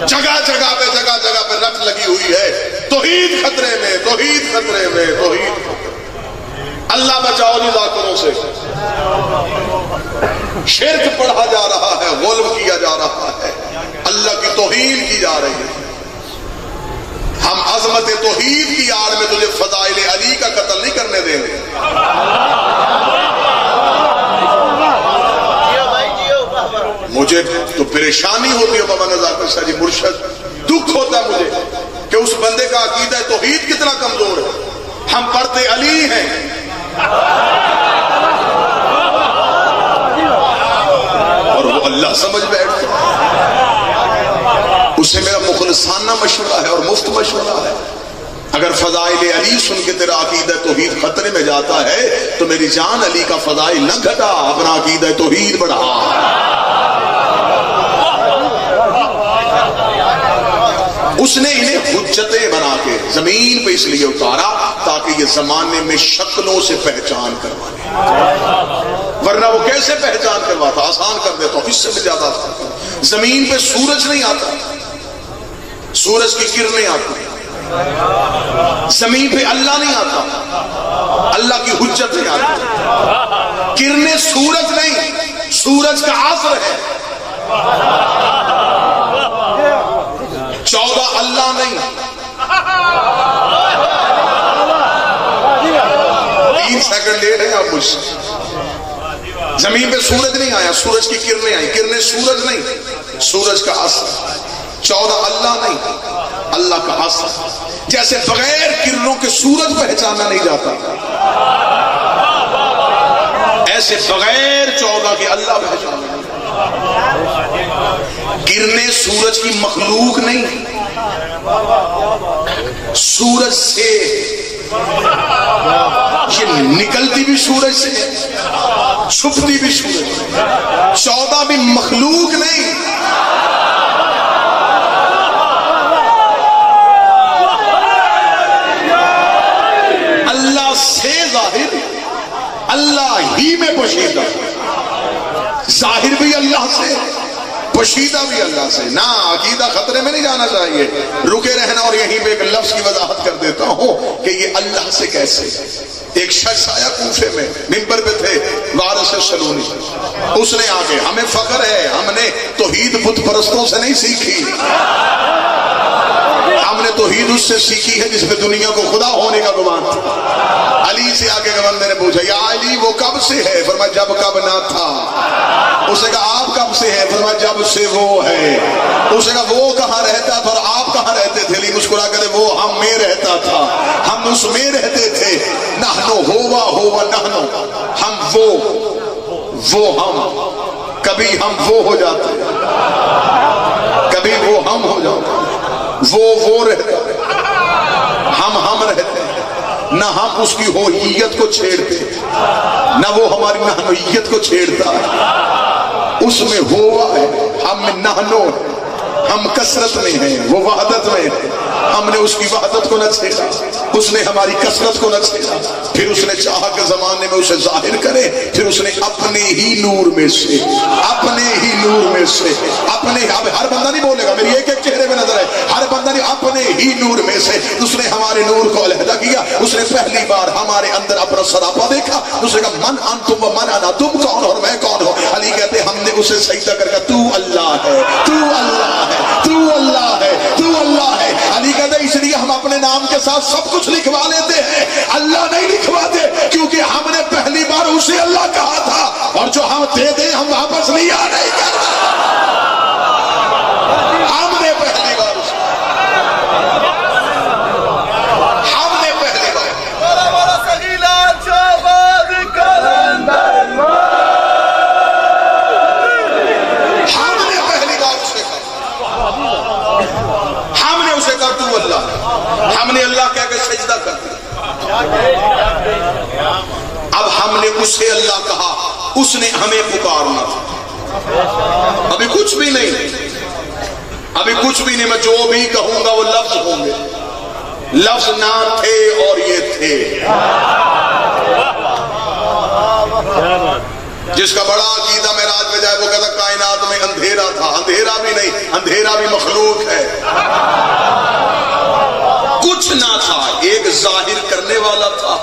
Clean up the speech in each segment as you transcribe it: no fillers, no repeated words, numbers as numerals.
جگہ جگہ پہ رٹ لگی ہوئی ہے، توحید خطرے میں، توحید خطرے میں، توحید۔ اللہ بچاؤ جی ذاکروں سے، شرک پڑھا جا رہا ہے، غلو کیا جا رہا ہے، اللہ کی توہین کی جا رہی ہے۔ ہم عظمت توحید کی آڑ میں تجھے فضائل علی کا قتل نہیں کرنے دیں گے۔ مجھے تو پریشانی ہوتی ہے بابا نزاکت شاہ جی مرشد، دکھ ہوتا ہے مجھے کہ اس بندے کا عقیدہ توحید کتنا کمزور ہے۔ ہم پڑھتے علی ہیں، اور وہ اللہ سمجھ بیٹھتا ہے۔ اسے میرا مخلصانہ مشورہ ہے اور مفت مشورہ ہے، اگر فضائل علی سن کے تیرا عقیدہ توحید خطرے میں جاتا ہے تو میری جان علی کا فضائل نہ گھٹا، اپنا عقیدہ توحید بڑھا۔ اس نے انہیں حجتیں بنا کے زمین پہ اس لیے اتارا تاکہ یہ زمانے میں شکلوں سے پہچان کروانے، ورنہ وہ کیسے پہچان کرواتا؟ آسان کر دیتا ہوں، اس سے بھی زیادہ آسان۔ زمین پہ سورج نہیں آتا، سورج کی کرنیں آتی، زمین پہ اللہ نہیں آتا، اللہ کی حجتیں آتی۔ کرنیں سورج نہیں، سورج کا عصر ہے۔ 14 اللہ نہیں، 3 سیکنڈ لیٹ ہیں آپ مجھ سے۔ زمین پہ سورج نہیں آیا، سورج کی کرنیں آئی، کرنیں سورج نہیں، سورج کا عصر۔ 14 اللہ نہیں، اللہ کا عصر۔ جیسے بغیر کرنوں کے سورج پہچانا نہیں جاتا، ایسے بغیر 14 کے اللہ پہچانا نہیں۔ کرنیں سورج کی مخلوق نہیں، سورج سے یہ نکلتی بھی سورج سے، چھپتی بھی سورج سے۔ 14 بھی مخلوق نہیں، اللہ سے ظاہر، اللہ ہی میں پوشیدہ، ظاہر بھی اللہ سے، پوشیدہ بھی اللہ سے۔ نہ عقیدہ خطرے میں نہیں جانا چاہیے۔ رکے رہنا، اور یہیں پہ ایک لفظ کی وضاحت کر دیتا ہوں کہ یہ اللہ سے کیسے۔ ایک شخص آیا کوفے میں، منبر پہ تھے وارث سلونی، اس نے آ کے، ہمیں فخر ہے ہم نے توحید بت پرستوں سے نہیں سیکھی، ہم نے توحید اس سے سیکھی ہے جس میں دنیا کو خدا ہونے کا گمان تھا۔ علی سے آگے گورنر نے پوچھا، یا علی وہ کب سے ہے؟ فرمایا جب کب نہ تھا۔ اس نے کہا آپ کب سے ہے؟ فرمایا جب سے وہ ہے۔ اس نے کہا وہ کہاں رہتا تھا اور آپ کہاں رہتے تھے؟ علی مسکرا کر وہ ہم میں رہتا تھا، ہم اس میں رہتے تھے۔ نحنو ہوا نحنو، ہم وہ ہم، کبھی ہم وہ ہو جاتے، کبھی وہ ہم ہو جاتے، وہ رہتا، ہم رہتے، نہ ہم اس کی ہوئیت کو چھیڑتے، نہ وہ ہماری نحنویت کو چھیڑتا۔ اس میں ہوا ہے، ہم میں نحنو، ہم کثرت میں ہیں، وہ وحدت میں ہیں۔ ہم نے اس کی وحدت کو نہ چھیڑا، اس نے ہماری کثرت کو نہ چھیڑا۔ پھر اس نے چاہا کہ زمانے میں اسے ظاہر کرے، پھر اس نے اپنے ہی نور میں سے، اپنے ہی نور میں سے، اپنے، ہر بندہ نہیں بولے گا، میری ایک ایک چہرے میں نظر ہے، ہر بندہ نہیں، اپنے ہی نور میں سے اس نے ہمارے نور کو علیحدہ کیا۔ اس نے پہلی بار ہمارے اندر اپنا سراپا دیکھا، اس نے کہا من انتم و من انا، تم کون ہو اور میں کون ہوں؟ علی کہتے ہم نے اسے سجدہ کر کے، تو اللہ ہے، تو اللہ ہے، تو اللہ ہے، تو اللہ ہے۔ علی کہتے اس لیے ہم اپنے نام کے ساتھ سب کچھ لکھوا لیتے ہیں، اللہ نہیں لکھواتے، کیونکہ ہم نے پہلی بار اسے اللہ کہا تھا، اور جو ہم دے دیں ہم واپس نہیں آ رہے کرنا، ہم نے پہلی بار اسے، ہم نے پہلی بار، ہم نے پہلی بار اسے کہا، ہم نے اسے کہا تو اللہ، ہم نے اللہ کہہ کے سجدہ کر دیا۔ اب ہم نے اسے اللہ کہا، اس نے ہمیں پکارنا تھا۔ ابھی کچھ بھی نہیں، ابھی کچھ بھی نہیں، میں جو بھی کہوں گا وہ لفظ ہوں گے، لفظ نہ تھے اور یہ تھے۔ جس کا بڑا عقیدہ معراج پہ جائے وہ کہتا کائنات میں اندھیرا تھا. اندھیرا بھی نہیں، اندھیرا بھی مخلوق ہے. کچھ نہ تھا، ایک ظاہر کرنے والا تھا،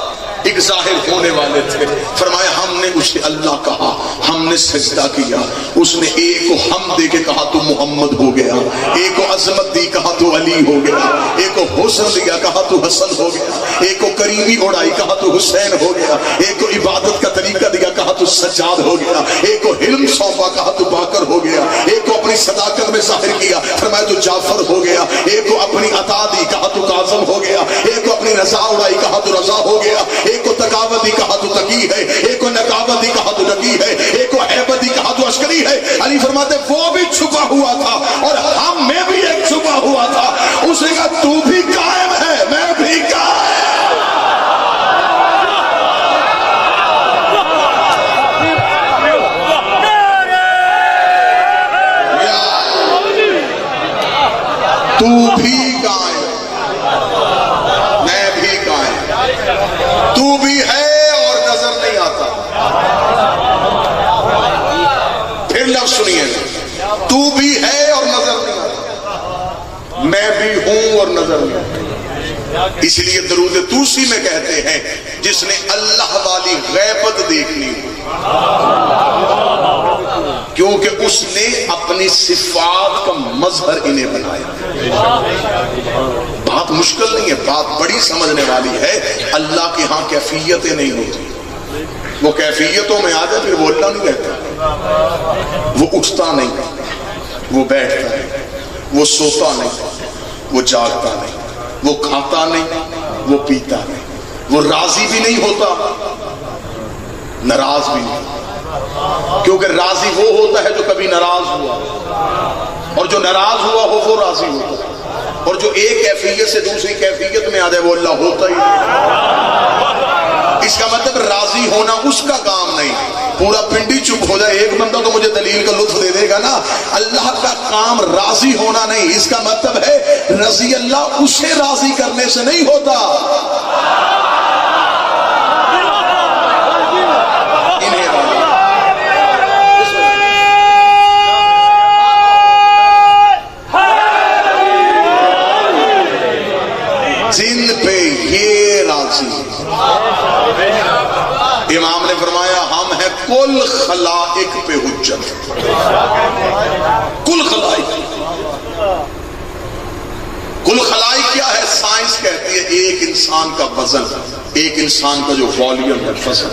ایک ظاہر ہونے والے تھے. فرمایا ہم نے اسے اللہ کہا، ہم نے سجدہ کیا. اس نے ایک کو حمد دے کے کہا تو محمد ہو گیا، ایک کو عظمت دی کہا تو علی ہو گیا، ایک کو حسن دیا کہا تو حسن ہو گیا، ایک کو کریمی اڑائی کہا تو حسین ہو گیا، ایک کو عبادت کا طریقہ دیا کہا تو سجاد ہو گیا، ایک کو علم سونپا کہا تو باکر ہو گیا، ایک کو اپنی صداقت میں ظاہر کیا فرمایا تو جعفر ہو گیا، ایک کو اپنی عطا دی کہا تو کاظم ہو گیا، ایک کو اپنی رضا اڑائی کہا تو رضا ہو گیا، ایک کو تقاوت دی کہا تو تقی ہے، ایک کو نقاوت دی کہا تو نقی ہے، ایک کو عیبت دی کہا تو عسکری ہے. علی فرماتے وہ بھی چھپا ہوا تھا اور ہم میں بھی ایک چھپا ہوا تھا. اس نے کہا تو بھی قائم ہے میں بھی قائم. تو بھی قائم میں بھی قائم. تو بھی ہے اور نظر نہیں آتا. پھر لفظ سنیے، تو بھی ہے اور نظر نہیں آتا، میں بھی ہوں اور نظر نہیں آتا. اس لیے درود توسی میں کہتے ہیں جس نے اللہ والی غیبت دیکھنی ہو، کیونکہ اس نے اپنی صفات کا مظہر انہیں بنایا. بات مشکل نہیں ہے، بات بڑی سمجھنے والی ہے. اللہ کے ہاں کیفیتیں نہیں ہوتی، وہ کیفیتوں میں آ جائے پھر بولنا نہیں رہتا. وہ اٹھتا نہیں، وہ بیٹھتا نہیں، وہ سوتا نہیں، وہ جاگتا نہیں، وہ کھاتا نہیں، وہ پیتا نہیں، وہ راضی بھی نہیں ہوتا، ناراض بھی نہیں. کیونکہ راضی وہ ہوتا ہے جو کبھی ناراض ہوا، اور جو ناراض ہوا ہو وہ راضی ہوتا ہے. اور جو ایک کیفیت سے دوسری کیفیت میں آ جائے وہ اللہ ہوتا ہی نہیں. اس کا مطلب راضی ہونا اس کا کام نہیں. پورا پنڈی چپ ہو جائے ایک بندہ تو مجھے دلیل کا لطف دے دے گا نا. اللہ کا کام راضی ہونا نہیں. اس کا مطلب ہے رضی اللہ اسے راضی کرنے سے نہیں ہوتا. جن پہ یہ راضی. امام نے فرمایا ہم ہیں کل خلائق پہ حجت. کل خلائق. کل خلائق کیا ہے؟ سائنس کہتی ہے ایک انسان کا وزن، ایک انسان کا جو والیوم ہے وزن،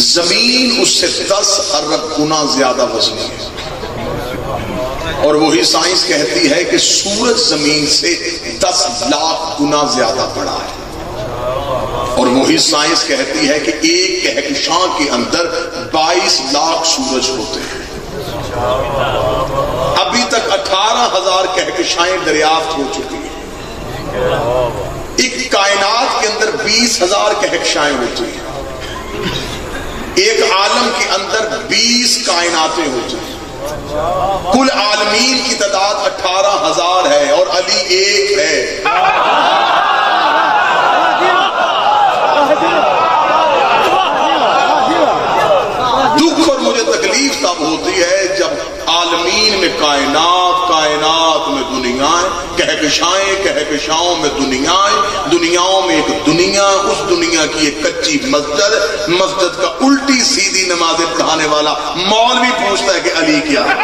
زمین اس سے 10 ارب گنا زیادہ وزنی ہے. اور وہی سائنس کہتی ہے کہ سورج زمین سے 10 لاکھ گنا زیادہ بڑا ہے. اور وہی سائنس کہتی ہے کہ ایک کہکشاں کے اندر 22 لاکھ سورج ہوتے ہیں. ابھی تک 18,000 کہکشائیں دریافت ہو چکی ہیں. ایک کائنات کے اندر 20,000 کہکشائیں ہوتی ہیں. ایک عالم کے اندر 20 کائناتیں ہوتی ہیں. کل عالمین کی تعداد 18,000 ہے اور علی ایک ہے. دکھ اور مجھے تکلیف تب ہوتی ہے جب عالمین میں کائنات، کائنات میں دنیایں، کہکشائیں، کہکشاؤں میں دنیایں، دنیاؤں میں ایک دنیا، اس دنیا کی ایک کچی مسجد، مسجد کا الٹی سیدھی نمازیں پڑھانے والا مولوی پوچھتا ہے کہ علی کیا ہے.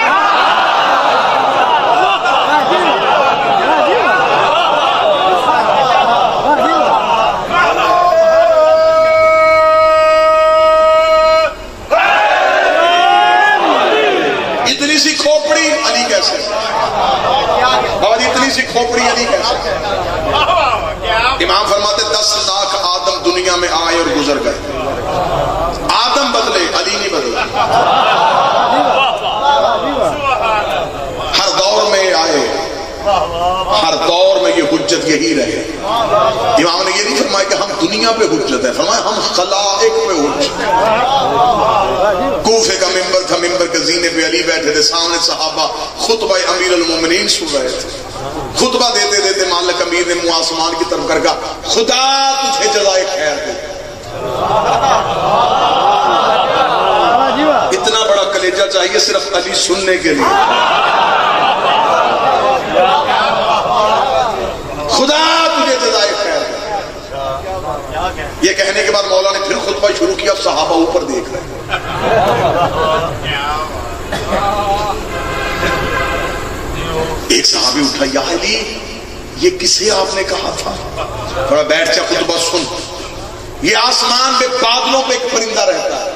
اتنی سی کھوپڑی علی کیسے، اور اتنی سی کھوپڑی علی کیسے. امام فرماتے 10 لاکھ آدم دنیا میں آئے اور گزر گئے. آدم بدلے، علی نہیں بدلا. ہر دور میں آئے، ہر دور میں یہ حجت یہی رہے. امام نے یہ نہیں فرمایا کہ ہم دنیا پہ حجت ہے، فرمایا ہم خلائق پہ حجت. کوفے کا ممبر تھا، ممبر کے زینے پہ علی بیٹھے تھے، سامنے صحابہ خطبہ امیر المومنین سن رہے تھے. خطبہ دیتے دیتے مالک امیر نے منہ آسمان کی طرف کر کہا خدا تجھے جزائے خیر دے. چاہیے صرف علی سننے کے لیے. خدا تجھے جزائے خیر. یہ کہنے کے بعد مولا نے پھر خطبہ شروع کیا. صحابہ اوپر دیکھ رہے ہیں. ایک صحابی اٹھا, یا علی یہ کسے آپ نے کہا تھا؟ تھوڑا بیٹھ جا, خطبہ سن. یہ آسمان پہ بادلوں پہ ایک پرندہ رہتا ہے,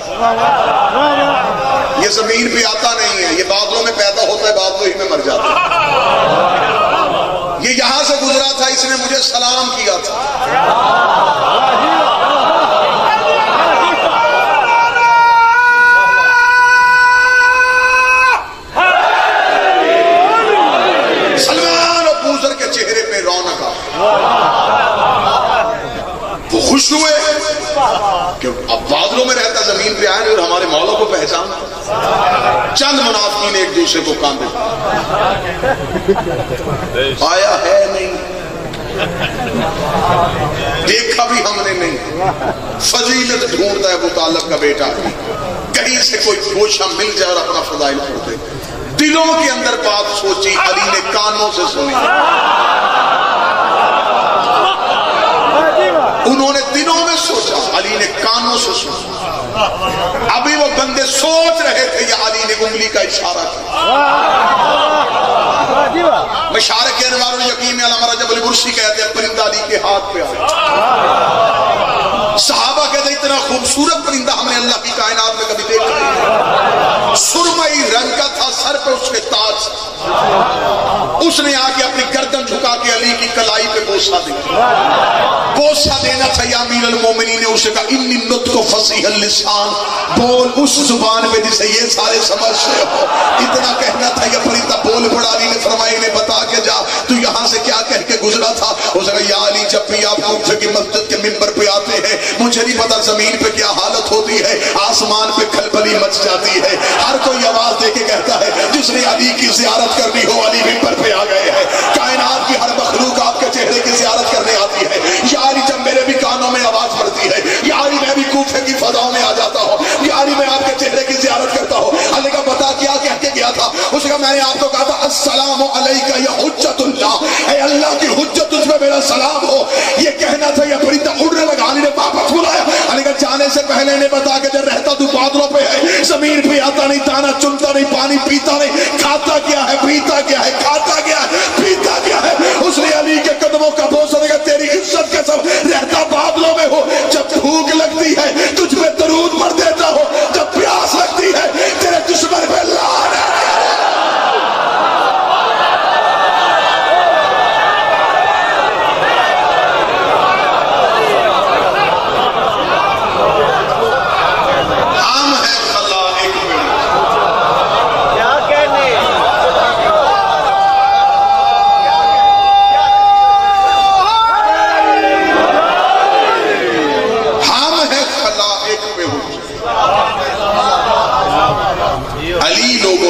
یہ زمین پہ آتا نہیں ہے, یہ بادلوں میں پیدا ہوتا ہے, بادلوں ہی میں مر جاتا ہے. یہ یہاں سے گزرا تھا, اس نے مجھے سلام کیا تھا. سلمان اور بوزر کے چہرے پہ رونق آ, وہ خوش ہوئے کہ اب بادلوں میں رہتا, زمین پہ آئے اور ہمارے مولا کو پہچان. چند منافقین ایک دوسرے کو کاندے, آیا ہے نہیں, دیکھا بھی ہم نے نہیں, فضیلت ڈھونڈتا ہے ابو طالب کا بیٹا, کہیں سے کوئی گوشہ مل جائے اور اپنا فضائل پڑھ دے. دلوں کے اندر بات سوچی, علی نے کانوں سے سنی. انہوں نے دلوں میں سوچا, علی نے کانوں سے سنا. ابھی وہ بندے سوچ رہے تھے, یہ علی نے انگلی کا اشارہ کیا. مشارق انوار الیقین علامہ رجب البرسی کہتے ہیں پرندہ علی کے ہاتھ پہ آیا. صحابہ کہتے ہیں اتنا خوبصورت پرندہ ہم نے اللہ کی کائنات میں کبھی دیکھا نہیں. سرمئی رنگ کا تھا, سر پہ اس کے تاج. اس نے آ کے اپنی گردن جھکا کے علی کی کلائی پہ بوسہ دیا. بوسہ دینا تھا یا امیر المومنین نے اسے کہا انی نطق فصیح اللسان, بول اس زبان پہ جسے یہ سارے سمجھتے ہو. اتنا کہنا تھا, یہ پرندہ بول پڑا. علی نے فرمایا انہیں بتا کے جا تو یہاں سے کیا کہہ کے گزرا تھا. اسے کہا یا علی جب بھی آپ کوفہ کی مسجد کے منبر پہ آتے ہیں مجھے نہیں پتا زمین پہ کیا حالت ہوتی ہے, آسمان پہ کھلبلی مچ جاتی ہے. ہر کوئی آواز دے کے کہتا ہے جس نے علی کی زیارت کرنی ہو علی منبر پہ آ گئے ہیں. کائنات کی ہر مخلوق آپ کے چہرے کی زیارت کرنے آتی ہے. یا علی جب میرے بھی کانوں میں آواز پڑتی ہے, یا علی میں بھی کوفے کی فضاؤں میں آ جاتا ہوں, یا علی میں آپ کے چہرے کی زیارت کرتا ہوں. علی کا بتا کیا کہہ کے گیا تھا؟ اس کا میں نے آپ کو کہا تھا السلام علیکہ یا حجت اللہ, اے اللہ کی حجت تجھ پہ میرا سلام ہو. یہ کہنا تھا, یہ پرندہ اڑنے لگا. علی نے واپس بلایا. علی کا جانے سے پہلے نے بتا کہ جب رہتا تو بادلوں پہ ہے, زمین پہ آتا نہیں, دانا چنتا نہیں, پانی پیتا نہیں, کھاتا کیا ہے, پیتا کیا ہے, کھاتا کیا ہے, پیتا کیا ہے. اس نے علی کے قدموں کا بوسہ دے گا, تیری عزت کے سب رہتا بادلوں میں ہو. جب بھوک لگتی ہے تجھ پہ درود پڑھ دیتا ہو, جب پیاس لگتی ہے تیرے دشمن پہ لعنت.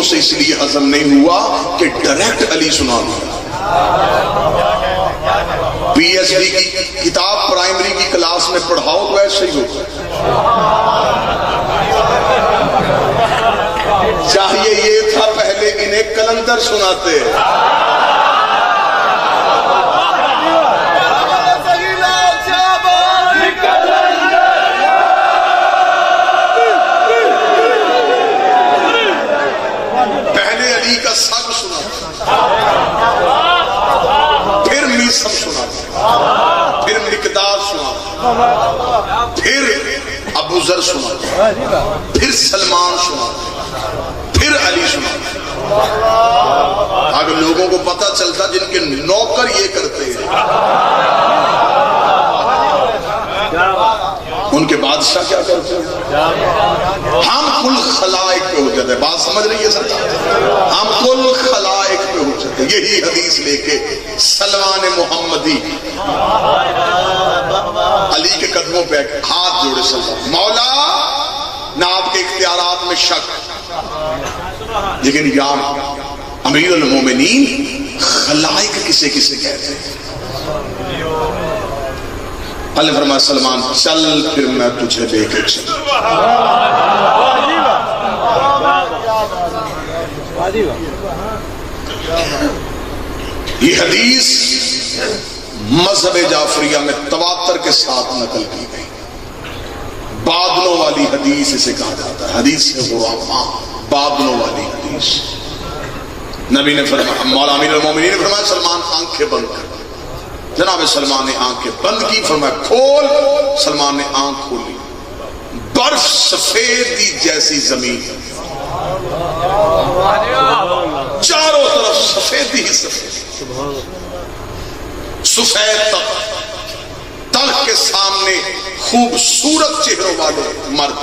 سے اس لیے ہضم نہیں ہوا کہ ڈائریکٹ علی سنا دیا. پی ایچ ڈی کی کتاب پرائمری کی کلاس میں پڑھاؤ تو ایسے ہی ہوتا ہے. چاہیے یہ تھا پہلے انہیں کلندر سناتے. سب سنا, پھر میسم سنا, پھر مقداد سنا, پھر ابو ذر سنا, پھر سلمان سنا, پھر علی سنا. اگر لوگوں کو پتہ چلتا جن کے نوکر یہ کرتے ہیں, ان کے بادشاہ کیا کرتے ہیں. ہم کل خلائق پہ حجت ہے. بات سمجھ رہی ہے سرکار؟ ہم کل خلائق پہ حجت ہے. یہی حدیث لے کے سلمان محمدی علی کے قدموں پہ ہاتھ جوڑے سلمان, مولا نہ آپ کے اختیارات میں شک, لیکن یا امیر المومنین خلائق کسے کسے کہتے ہیں. اللہ فرمایا سلمان چل پھر میں تجھے لے کے چل. یہ حدیث مذہب جعفریہ میں تواتر کے ساتھ نقل کی گئی. بادلوں والی حدیث اسے کہا جاتا ہے، حدیث غرابہ، بادلوں والی حدیث. نبی نے فرمایا، مولا امیر المومنین نے فرمایا سلمان آنکھیں بند کر. جناب سلمان نے آنکھیں بند کی، فرمایا کھول. سلمان نے آنکھ کھولی، برف سفیدی جیسی زمین، چاروں طرف سفیدی ہی سفید، سفید تلخ کے سامنے خوبصورت چہروں والے مرد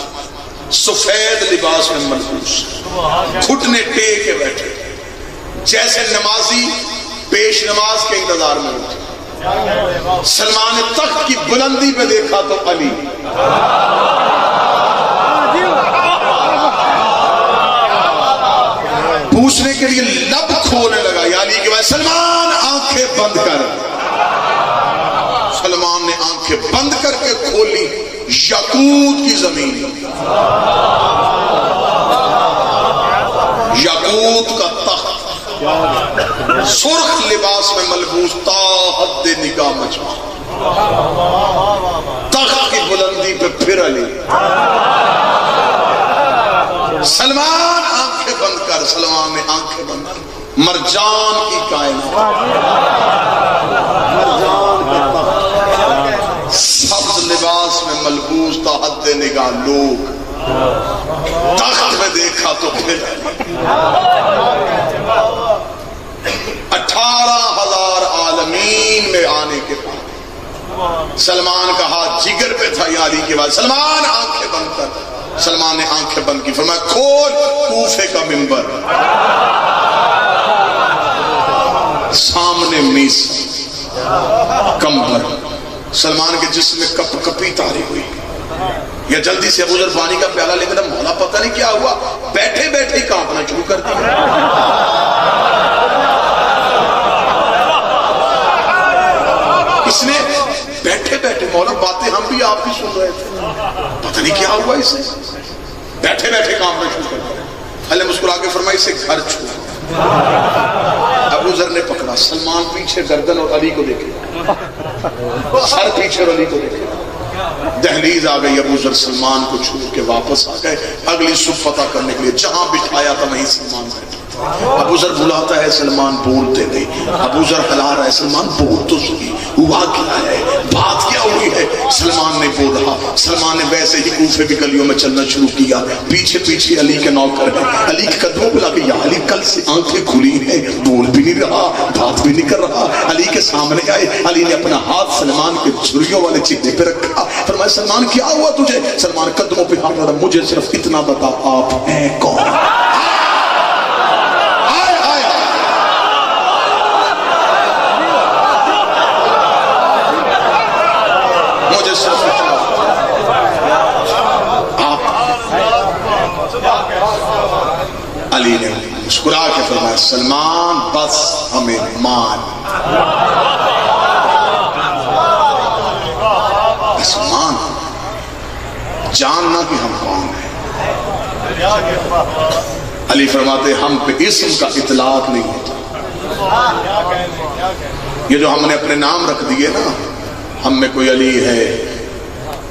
سفید لباس میں ملبوس، گھٹنے ٹیک کے بیٹھے جیسے نمازی پیش نماز کے انتظار میں ہوتے. سلمان تخت کی بلندی پہ دیکھا تو علی، پوچھنے کے لیے لب کھولنے لگا، یا علی کے بعد سلمان آنکھیں بند کر. سلمان نے آنکھیں بند کر کے کھولی، یاقوت کی زمین، یاقوت کا تخت، سرخ لباس میں ملبوس، تا حد نگاہ مجمع، تخت کی بلندی پہ پھر علی. سلمان آنکھیں بند کر. سلمان نے آنکھیں بند کر. مرجان کی کائنات، مرجان کا تخت، سبز لباس میں ملبوس، تا حد نگاہ لوگ، تخت میں دیکھا تو پھر 18,000 عالمین میں آنے کے بعد سلمان کا ہاتھ جگر پہ تھا، یا علی کے بعد سلمان آنکھیں بند کر. سلمان نے آنکھیں بند کی، فرمایا کھول. کوفے کا منبر، سامنے میز، کمبر، سلمان کے جسم میں کپ کپی تاری ہوئی. یا جلدی سے ابو ذر پانی کا پیالہ لے کر، مولا پتہ نہیں کیا ہوا، بیٹھے بیٹھے ہی کانپنا شروع کر دیا. اس نے بیٹھے بیٹھے، مولا باتیں ہم بھی آپ کی سن رہے تھے، پتہ نہیں کیا ہوا اسے، بیٹھے بیٹھے کانپنا شروع کر دیا. اللہ مسکرا کے فرمایا اسے گھر چھوڑ. ابو ذر نے پکڑا، سلمان پیچھے گردن اور علی کو دیکھے، سر پیچھے اور علی کو دیکھے. دہلیز آ گئی، ابو ذر سلمان کو چھوڑ کے واپس آ گئے. اگلی صبح پتہ کرنے کے لیے جہاں بٹھایا تھا وہیں سلمان بیٹھا. ابو ذر بلاتا ہے، سلمان بولتے نہیں. ابو ذر ہلا رہا ہے، سلمان بول تو سنی، ہوا کیا ہے، بات کیا ہوئی ہے. سلمان نے بول رہا. سلمان نے ویسے ہی کوفے کی گلیوں میں چلنا شروع کیا. پیچھے پیچھے علی کے نوکر ہیں، علی کے قدموں پہ لگے، یا علی کل سے آنکھیں کھلی ہیں، بول بھی نہیں رہا، بات بھی نہیں کر رہا. علی کے سامنے آئے، علی نے اپنا ہاتھ سلمان کے جھریوں والے چہرے پہ رکھا. فرمایا سلمان کیا ہوا تجھے؟ سلمان قدموں پہ ہاتھ رکھا، مجھے صرف اتنا بتا آپ ہیں کون. علی نے مسکرا کے فرمایا سلمان بس ہمیں مان. بس مان، جاننا کہ ہم کون ہیں. علی فرماتے ہم پہ اسم کا اطلاق نہیں ہوتا. یہ جو ہم نے اپنے نام رکھ دیے نا، ہم میں کوئی علی ہے،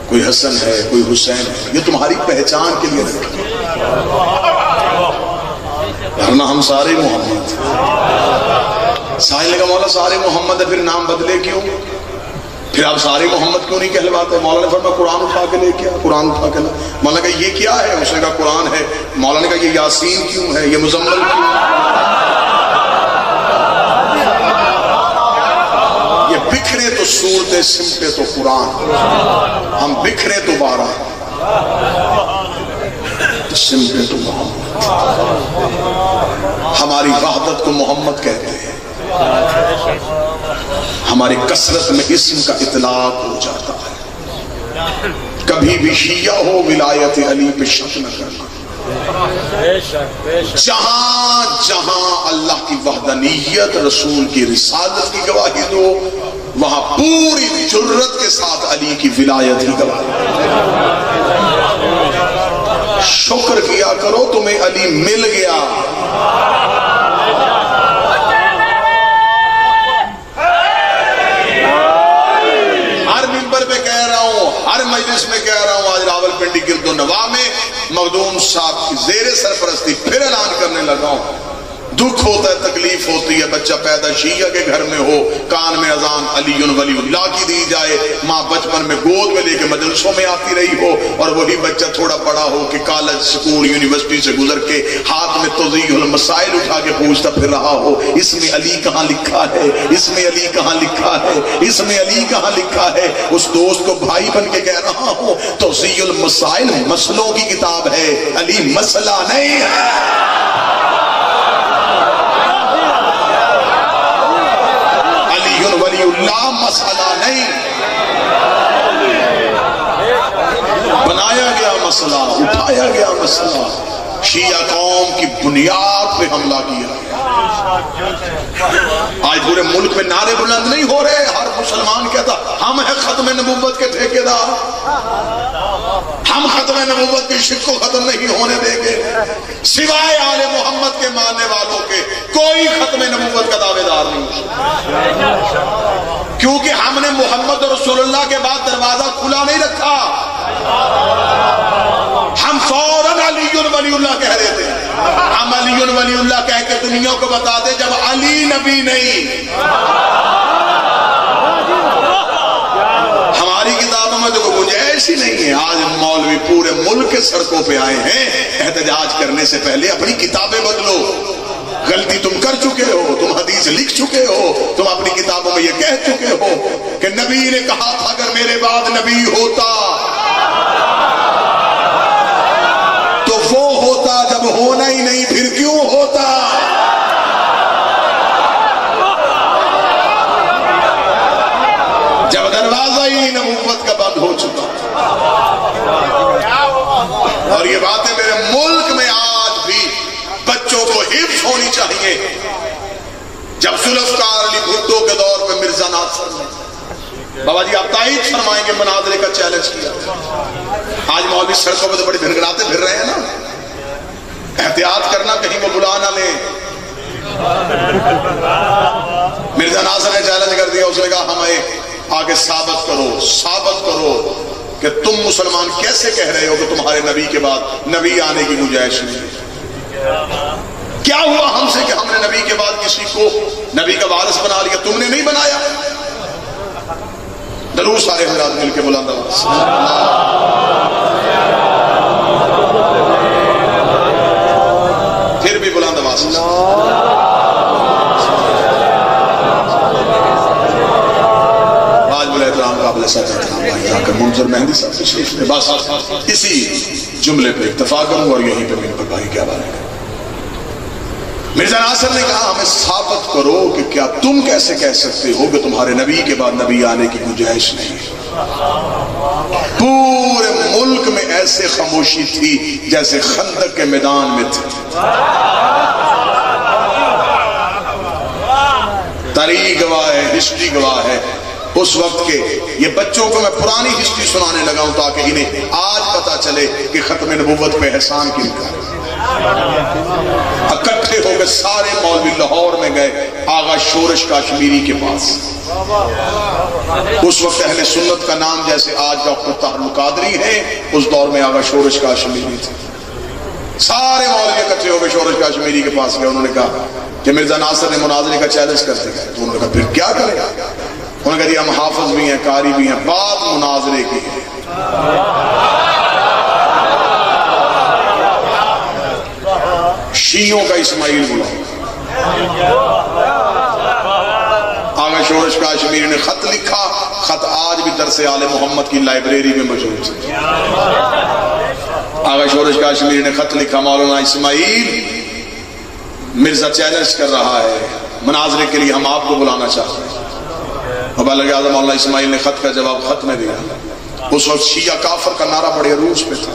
کوئی حسن ہے، کوئی حسین ہے، یہ تمہاری پہچان کے لیے رکھے، ورنہ ہم سارے محمد. سائل نے کہا مولا سارے محمد ہے، پھر نام بدلے کیوں؟ پھر آپ سارے محمد کیوں نہیں کہلواتے؟ مولا نے فرمایا قرآن اٹھا کے لے کے آ. قرآن اٹھا کے لا. مولا نے کہا یہ کیا ہے؟ اس نے کہا قرآن ہے. مولا نے کہا یہ یاسین کیوں ہے، یہ مزمل کیوں ہے؟ یہ بکھرے تو صورتیں، سمٹے تو قرآن. ہم بکھرے تو 12، سمٹے تو محمد. ہماری وحدت کو محمد کہتے ہیں، ہماری کثرت میں اسم کا اطلاق ہو جاتا ہے. کبھی بھی شیعہ ہو ولایت علی پہ شک نہ کرنا. جہاں جہاں اللہ کی وحدانیت، رسول کی رسالت کی گواہی دو، وہاں پوری جرت کے ساتھ علی کی ولایت کی گواہی. شکر کیا کرو تمہیں علی مل گیا. ہر ممبر پہ کہہ رہا ہوں، ہر مجلس میں کہہ رہا ہوں. آج راولپنڈی گرد و نواح میں مخدوم صاحب کی زیر سرپرستی پھر اعلان کرنے لگا ہوں. دکھ ہوتا ہے، تکلیف ہوتی ہے، بچہ پیدا شیعہ کے گھر میں ہو، کان میں اذان علی ولی اللہ کی دی جائے، ماں بچپن میں گود میں لے کے مدرسوں میں آتی رہی ہو، اور وہی بچہ تھوڑا بڑا ہو کہ کالج اسکول یونیورسٹی سے گزر کے ہاتھ میں توضیح المسائل اٹھا کے پوچھتا پھر رہا ہو، اس میں علی کہاں لکھا ہے، اس میں علی کہاں لکھا ہے، اس میں علی کہاں لکھا ہے. اس دوست کو بھائی بن کے کہہ رہا ہوں، توضیح المسائل مسئلوں کی کتاب ہے، علی مسئلہ نہیں ہے. ولی اللہ مسئلہ نہیں، بنایا گیا مسئلہ، اٹھایا گیا مسئلہ، شیعہ قوم کی بنیاد پہ حملہ کیا. آج پورے ملک میں نعرے بلند نہیں ہو رہے، ہر مسلمان کہتا ہم ہیں ختم نبوت کے ٹھیکیدار، ہم ختم نبوت کی شک کو ختم نہیں ہونے دیں گے، سوائے آل محمد کے ماننے والوں کے کوئی ختم نبوت کا دعوے دار نہیں. کیونکہ ہم نے محمد رسول اللہ کے بعد دروازہ کھلا نہیں رکھا، ہم فوراً علی ولی اللہ کہہ دیتے ہیں. ہم علی ولی اللہ کہہ کے دنیا کو بتا دیں جب علی نبی نہیں. ہماری کتابوں میں تو کوئی گنجائش ہی نہیں ہے. آج مولوی پورے ملک کے سڑکوں پہ آئے ہیں، احتجاج کرنے سے پہلے اپنی کتابیں بدلو. غلطی تم کر چکے ہو، تم حدیث لکھ چکے ہو، تم اپنی کتابوں میں یہ کہہ چکے ہو کہ نبی نے کہا تھا اگر میرے بعد نبی ہوتا تو وہ ہوتا، جب ہونا ہی نہیں پھر کیوں ہوتا. جب دروازہ ہی نبوت کا بند ہو چکا. اور یہ باتیں میرے ملک میں آج بھی بچوں کو حفظ ہونی چاہیے. جب ذوالفقار علی بھٹو کے دور پہ مرزا ناصر نے، بابا جی آپ تائید فرمائیں گے، مناظرے کا چیلنج کیا. آج مولوی سڑکوں پہ تو بڑی بھڑکڑاتے پھر رہے ہیں نا. احتیاط کرنا کہیں وہ بلا نہ لیں. مرزا ناصر نے چیلنج کر دیا، اس نے کہا ہمیں آگے ثابت کرو کہ تم مسلمان کیسے کہہ رہے ہو کہ تمہارے نبی کے بعد نبی آنے کی گنجائش نہیں. کیا ہوا ہم سے کہ ہم نے نبی کے بعد کسی کو نبی کا وارث بنا لیا؟ تم نے نہیں بنایا. درود سارے حضرات مل کے بلند آواز پھر بھی بلند آواز. آج بڑے احترام قابل احترام بھائی جا کر منظر مہندی صاحب تشریف لے. بس اسی جملے پہ اکتفا کروں اور یہیں پہ منبر بھائی کیا بات ہے. مرزا ناصر نے کہا ہمیں ثابت کرو کہ کیا تم کیسے کہہ سکتے ہو کہ تمہارے نبی کے بعد نبی آنے کی گنجائش نہیں. پورے ملک میں ایسے خاموشی تھی جیسے خندق کے میدان میں تھی. تاریخ گواہ ہے، ہسٹری گواہ ہے. اس وقت کے یہ بچوں کو میں پرانی ہسٹری سنانے لگا ہوں تاکہ انہیں آج پتا چلے کہ ختم نبوت پہ احسان کن کا. اکٹھے ہو کے سارے مولوی لاہور میں گئے آغا شورش کاشمیری کے پاس. اس وقت اہل سنت کا نام جیسے آج ڈاکٹر طاہر القادری ہے، اس دور میں آغا شورش کاشمیری تھے. سارے مولوی اکٹھے ہو کے شورش کاشمیری کے پاس گئے. انہوں نے کہا کہ مرزا ناصر نے مناظرے کا چیلنج کر دیا. تو انہوں نے کہا پھر کیا کریں؟ انہوں نے کہا جی ہم حافظ بھی ہیں، قاری بھی ہیں، بات مناظرے کی ہے. شیعوں کا اسماعیل بلاؤ. آغا شورش کاشمیری نے خط لکھا. خط آج بھی درس آل محمد کی لائبریری میں موجود ہے. آغا شورش کاشمیری نے خط لکھا مولانا اسماعیل مرزا چیلنج کر رہا ہے، مناظرے کے لیے ہم آپ کو بلانا چاہتے ہیں. بلغ اعظم مولانا اسماعیل نے خط کا جواب خط میں دیا. اس وقت شیعہ کافر کا نعرہ بڑے عروج پہ تھا.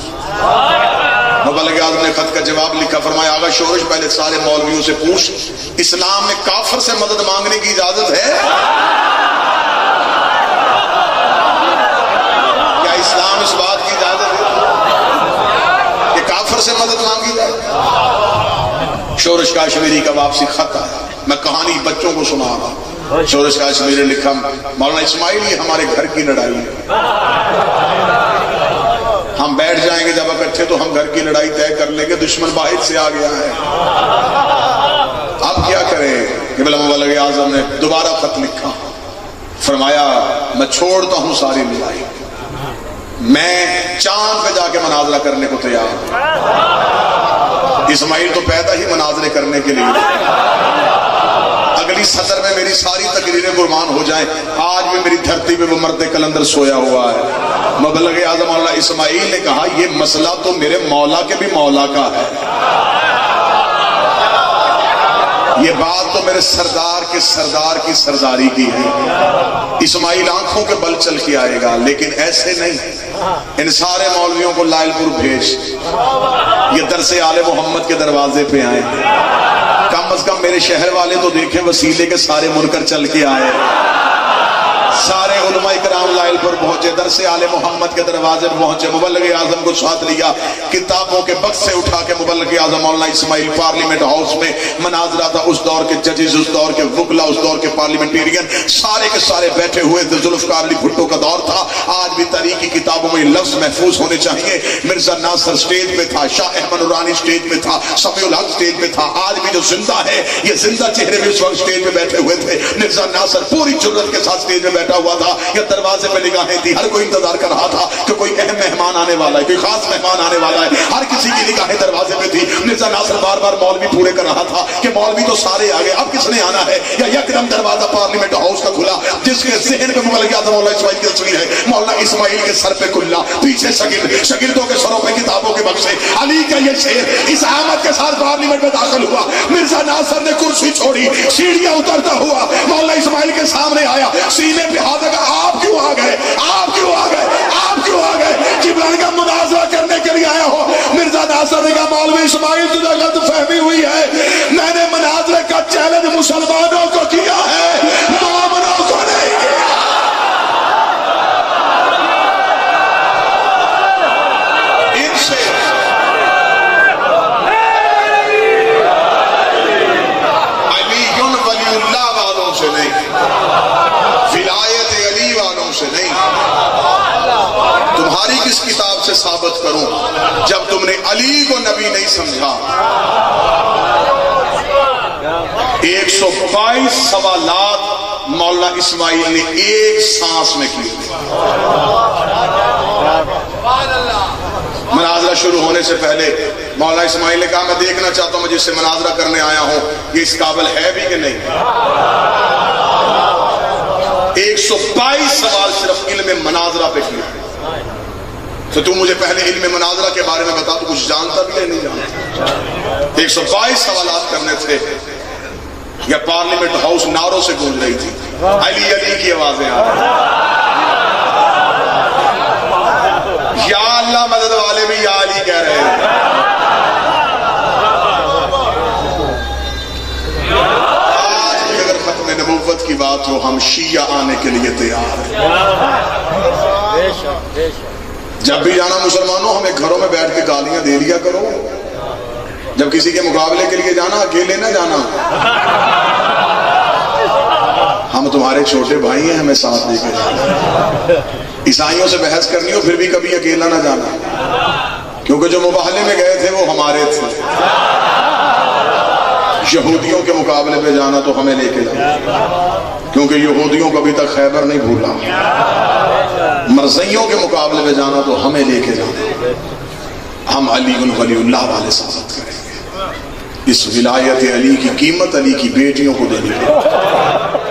بلغ اعظم نے خط کا جواب لکھا، فرمایا آغا شورش پہلے سارے مولویوں سے پوچھ اسلام میں کافر سے مدد مانگنے کی اجازت ہے؟ کیا اسلام اس بات کی اجازت ہے کہ کاشمیری کا واپسی خط آیا، میں کہانی بچوں کو سنا رہا، شورش کاشمیری نے لکھا مولانا اسماعیل یہ ہمارے گھر کی لڑائی ہے، ہم بیٹھ جائیں گے جب اکٹھے تو ہم گھر کی لڑائی طے کر لیں گے، دشمن باہر سے آ گیا ہے، اب کیا کریں؟ قبلہ مبلغ اعظم نے دوبارہ خط لکھا، فرمایا میں چھوڑتا ہوں ساری لڑائی، میں چاند پہ جا کے مناظرہ کرنے کو تیار ہوں۔ اسماعیل تو پیدا ہی مناظرے کرنے کے لیے، اگلی سطر میں میری ساری تقریریں قربان ہو جائیں، آج بھی میری دھرتی پہ وہ مرد کلندر سویا ہوا ہے۔ مبلغ اعظم مولانا اسماعیل نے کہا یہ مسئلہ تو میرے مولا کے بھی مولا کا ہے، یہ بات تو میرے سردار کے سردار کی سرداری کی ہے۔ اسماعیل آنکھوں کے بل چل کے آئے گا، لیکن ایسے نہیں، ان سارے مولویوں کو لائل پور بھیج، یہ درس آل محمد کے دروازے پہ آئے، کم از کم میرے شہر والے تو دیکھیں وسیلے کے سارے منکر چل کے آئے، سارے علماء کرام لائل پر پہنچے، درس آل محمد کے دروازے پر پہنچے، مبلغ اعظم کو ساتھ لیا، کتابوں کے بکس سے اٹھا کے مبلغ اعظم مولانا اسماعیل پارلیمنٹ ہاؤس میں مناظرہ تھا، اس دور کے ججز، اس دور کے وکلا، اس دور کے پارلیمنٹیرین سارے کے سارے بیٹھے ہوئے تھے، ذوالفقار علی بھٹو کا دور تھا، آج بھی تاریخی کتابوں میں لفظ محفوظ ہونے چاہیے، مرزا ناصر سٹیج پہ تھا، شاہ احمد نورانی سٹیج پہ تھا، سمیع الحق سٹیج پہ تھا، آج بھی جو زندہ ہے یہ زندہ چہرے بھی اس وقت سٹیج پہ بیٹھے ہوئے تھے، مرزا ناصر پوری جرت کے ساتھ سٹیج پہ بیٹھا ہوا تھا، یا دروازے پہ نگاہیں تھی، ہر کوئی انتظار کر رہا تھا کہ کوئی اہم مہمان آنے والا ہے، کوئی خاص مہمان آنے والا ہے، ہر کسی کی نگاہیں دروازے پہ تھی۔ مرزا ناصر بار بار مولوی پورے کر رہا تھا کہ مولوی تو سارے آگے، اب کس نے آنا ہے، یا یکدم دروازہ پارلیمنٹ ہاؤس کا کھلا، جس کے ذہن پہ مبلغ اعظم مولانا اسماعیل کی تصویر ہے، مولانا اسماعیل کے سر پہ کلا، پیچھے شاگردوں کے سروں پہ کتابوں کے بکسے، علی کا یہ شعر اس آمد کے ساتھ پارلیمنٹ میں داخل ہوا، مرزا ناصر نے کرسی چھوڑی، سیڑھیاں اترتا ہوا مولانا اسماعیل کے سامنے آیا، سینے پہ ہاتھ لگا، آپ کیوں آ گئے، آپ کیوں آ گئے، آپ کیوں آ گئے، جبرائیل کا مناظرہ کرنے کے لیے آیا ہو؟ مرزا ناصر نے کہا مولوی اسماعیل تجھے غلط فہمی ہوئی ہے، میں نے مناظرے کا چیلنج مسلمانوں کو کیا ہے، مومنوں کو نہیں کیا۔ ان سے علی ولی اللہ والوں سے نہیں، ولایت علی والوں سے نہیں، تمہاری کس کتاب سے ثابت کروں جب تم نے علی کو نبی نہیں سمجھا؟ 122 سوالات مولانا اسماعیل نے ایک سانس میں کیے تھے۔ مناظرہ شروع ہونے سے پہلے مولانا اسماعیل نے کہا میں دیکھنا چاہتا ہوں میں جس سے مناظرہ کرنے آیا ہوں یہ اس قابل ہے بھی کہ نہیں۔ 122 سوال صرف علم مناظرہ پہ کیے، تو تم مجھے پہلے علم مناظرہ کے بارے میں بتا، تو کچھ جانتا بھی ہے نہیں جانتا۔ 122 سوالات کرنے تھے، یا پارلیمنٹ ہاؤس نعروں سے گونج رہی تھی، علی علی کی آوازیں آ رہی، یا اللہ مدد والے بھی یا علی کہہ رہے ہیں۔ آج بھی اگر ختم نبوت کی بات ہو ہم شیعہ آنے کے لیے تیار ہیں۔ جب بھی جانا مسلمانوں ہمیں گھروں میں بیٹھ کے گالیاں دے لیا کرو، جب کسی کے مقابلے کے لیے جانا اکیلے نہ جانا، ہم تمہارے چھوٹے بھائی ہیں، ہمیں ساتھ لے کے جانا۔ عیسائیوں سے بحث کرنی ہو پھر بھی کبھی اکیلا نہ جانا، کیونکہ جو مباہلے میں گئے تھے وہ ہمارے تھے۔ یہودیوں کے مقابلے پہ جانا تو ہمیں لے کے جانا، کیونکہ یہودیوں کو ابھی تک خیبر نہیں بھولا۔ مرزیوں کے مقابلے پہ جانا تو ہمیں لے کے جانا، ہم علی ولی اللہ والے ثابت کریں گے۔ اس ولایت علی کی قیمت علی کی بیٹیوں کو دینی پڑے۔